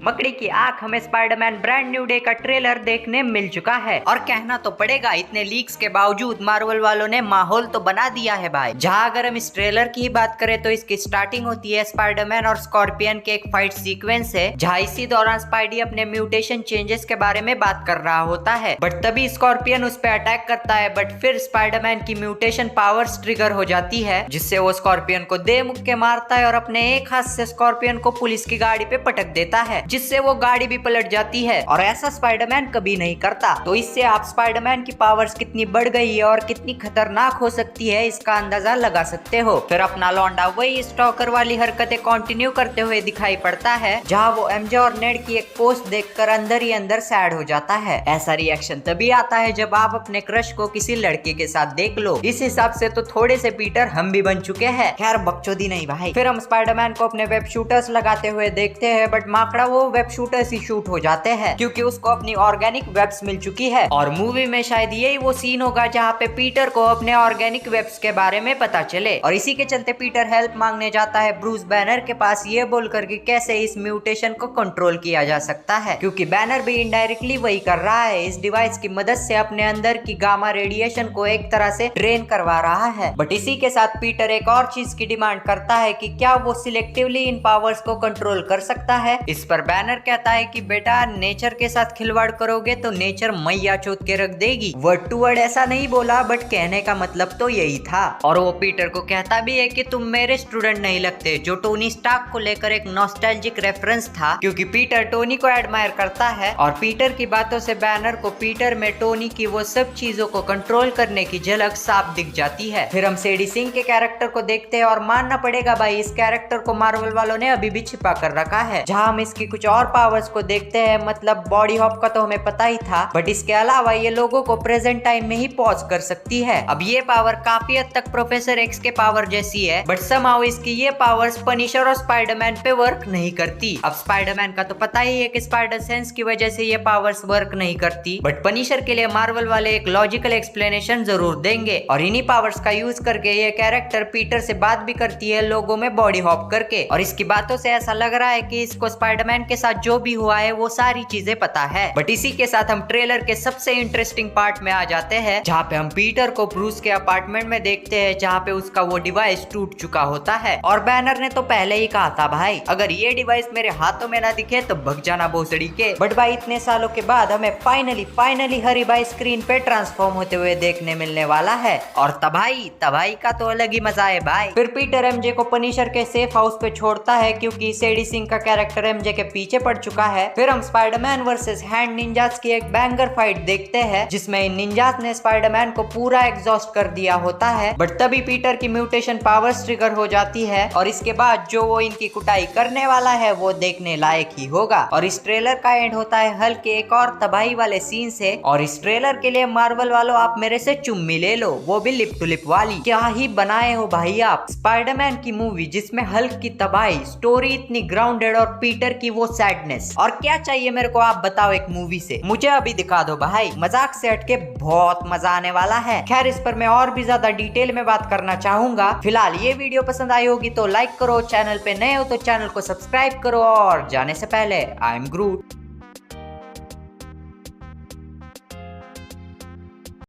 मकड़ी की आंख हमें स्पाइडरमैन ब्रांड न्यू डे का ट्रेलर देखने मिल चुका है और कहना तो पड़ेगा इतने लीक्स के बावजूद मार्वल वालों ने माहौल तो बना दिया है भाई। जहां अगर हम इस ट्रेलर की ही बात करें तो इसकी स्टार्टिंग होती है स्पाइडरमैन और स्कॉर्पियन के एक फाइट सीक्वेंस से, जहां इसी दौरान स्पाइडी अपने म्यूटेशन चेंजेस के बारे में बात कर रहा होता है। बट तभी स्कॉर्पियन उस पर अटैक करता है, बट फिर स्पाइडरमैन की म्यूटेशन पावर्स ट्रिगर हो जाती है, जिससे वो स्कॉर्पियन को दे मुक्के के मारता है और अपने एक हाथ से स्कॉर्पियन को पुलिस की गाड़ी पे पटक देता है, जिससे वो गाड़ी भी पलट जाती है। और ऐसा स्पाइडरमैन कभी नहीं करता। तो इससे आप स्पाइडरमैन की पावर्स कितनी बढ़ गई है और कितनी खतरनाक हो सकती है इसका अंदाजा लगा सकते हो। फिर अपना लौंडा वही स्टॉकर वाली हरकतें कंटिन्यू करते हुए दिखाई पड़ता है, जहां वो एमजे और नेड की एक पोस्ट देखकर अंदर ही अंदर सैड हो जाता है। ऐसा रिएक्शन तभी आता है जब आप अपने क्रश को किसी लड़के के साथ देख लो। इस हिसाब से तो थोड़े से पीटर हम भी बन चुके हैं। खैर बकचोदी नहीं भाई। फिर हम स्पाइडरमैन को अपने वेब शूटर्स लगाते हुए देखते हैं, बट माकड़ा वो वेब शूटर्स ही शूट हो जाते हैं क्योंकि उसको अपनी ऑर्गेनिक वेब्स मिल चुकी है। और मूवी में शायद यही वो सीन होगा जहाँ पे पीटर को अपने ऑर्गेनिक वेब्स के बारे में पता चले, और इसी के चलते पीटर हेल्प मांगने जाता है ब्रूस बैनर के पास, ये बोलकर कि कैसे इस म्यूटेशन को कंट्रोल किया जा सकता है, क्योंकि बैनर भी इनडायरेक्टली वही कर रहा है, इस डिवाइस की मदद से अपने अंदर की गामा रेडिएशन को एक तरह से ट्रेन करवा रहा है। बट इसी के साथ पीटर एक और चीज की डिमांड करता है कि क्या वो सिलेक्टिवली इन पावर्स को कंट्रोल कर सकता है। इस पर बैनर कहता है कि बेटा नेचर के साथ खिलवाड़ करोगे तो नेचर मैया चोत के रख देगी। वर्ड टू वर्ड ऐसा नहीं बोला, बट कहने का मतलब तो यही था। और वो पीटर को कहता भी है कि तुम मेरे स्टूडेंट नहीं लगते, जो टोनी स्टार्क को लेकर एक नॉस्टैल्जिक रेफरेंस था, क्योंकि पीटर टोनी को एडमायर करता है। और पीटर की बातों से बैनर को पीटर में टोनी की वो सब चीजों को कंट्रोल करने की झलक साफ दिख जाती है। फिर हम सेडी सिंह के कैरेक्टर को देखते हैं और मानना पड़ेगा भाई इस कैरेक्टर को मार्वल वालों ने अभी भी छिपा कर रखा है। जहां हम इसकी कुछ और पावर्स को देखते हैं, मतलब बॉडी हॉप का तो हमें पता ही था, बट इसके अलावा ये लोगों को प्रेजेंट टाइम में ही पॉज कर सकती है। अब ये पावर काफी हद तक प्रोफेसर एक्स के पावर जैसी है, बट समहाउ इसकी ये पावर्स पनिशर और स्पाइडरमैन पे वर्क नहीं करती। अब स्पाइडरमैन का तो पता ही है कि स्पाइडर सेंस की वजह से ये पावर्स वर्क नहीं करती, बट पनिशर के लिए मार्वल वाले एक लॉजिकल एक्सप्लेनेशन जरूर देंगे। और इन्हीं पावर्स का यूज करके ये कैरेक्टर पीटर से बात भी करती है लोगों में बॉडी हॉप करके। और इसकी बातों से ऐसा लग रहा है कि इसको स्पाइडरमैन के साथ जो भी हुआ है वो सारी चीजें पता है। बट इसी के साथ हम ट्रेलर के सबसे इंटरेस्टिंग पार्ट में आ जाते हैं, जहाँ पे हम पीटर को ब्रूस के अपार्टमेंट में देखते हैं, जहाँ पे उसका वो डिवाइस टूट चुका होता है। और बैनर ने तो पहले ही कहा था भाई अगर ये डिवाइस मेरे हाथों में ना दिखे तो भग जाना भोसड़ी के। बट भाई इतने सालों के बाद हमें फाइनली हरी भाई स्क्रीन पे ट्रांसफॉर्म होते हुए देखने मिलने वाला है, और तबाही का तो अलग ही मजा है भाई। फिर पीटर एमजे को पनिशर के सेफ हाउस पे छोड़ता है क्योंकि सेडी सिंह का कैरेक्टर एमजे के पीछे पड़ चुका है। फिर हम स्पाइडरमैन वर्सेस हैंड निंजास की एक बैंगर फाइट देखते हैं, जिसमें इन निंजास ने स्पाइडरमैन को पूरा एग्जॉस्ट कर दिया होता है। बट तभी पीटर की म्यूटेशन पावर्स ट्रिगर हो जाती है, और इसके बाद जो वो इनकी कुटाई करने वाला है वो देखने लायक ही होगा। और इस ट्रेलर का एंड होता है हल्क के एक और तबाही वाले सीन से। और इस ट्रेलर के लिए मार्वल वालों आप मेरे से चुम्मी ले लो, वो भी लिप टू लिप वाली। क्या ही बनाए हो भाई आप स्पाइडरमैन की मूवी, जिसमें हल्क की तबाही, स्टोरी इतनी ग्राउंडेड और पीटर की वो सैडनेस। और क्या चाहिए मेरे को आप बताओ एक मूवी से, मुझे अभी दिखा दो भाई। मजाक से हटके बहुत मजा आने वाला है। खैर इस पर मैं और भी ज्यादा डिटेल में बात करना चाहूंगा। फिलहाल ये वीडियो पसंद आई होगी तो लाइक करो, चैनल पे नए हो तो चैनल को सब्सक्राइब करो, और जाने से पहले आई एम ग्रूट।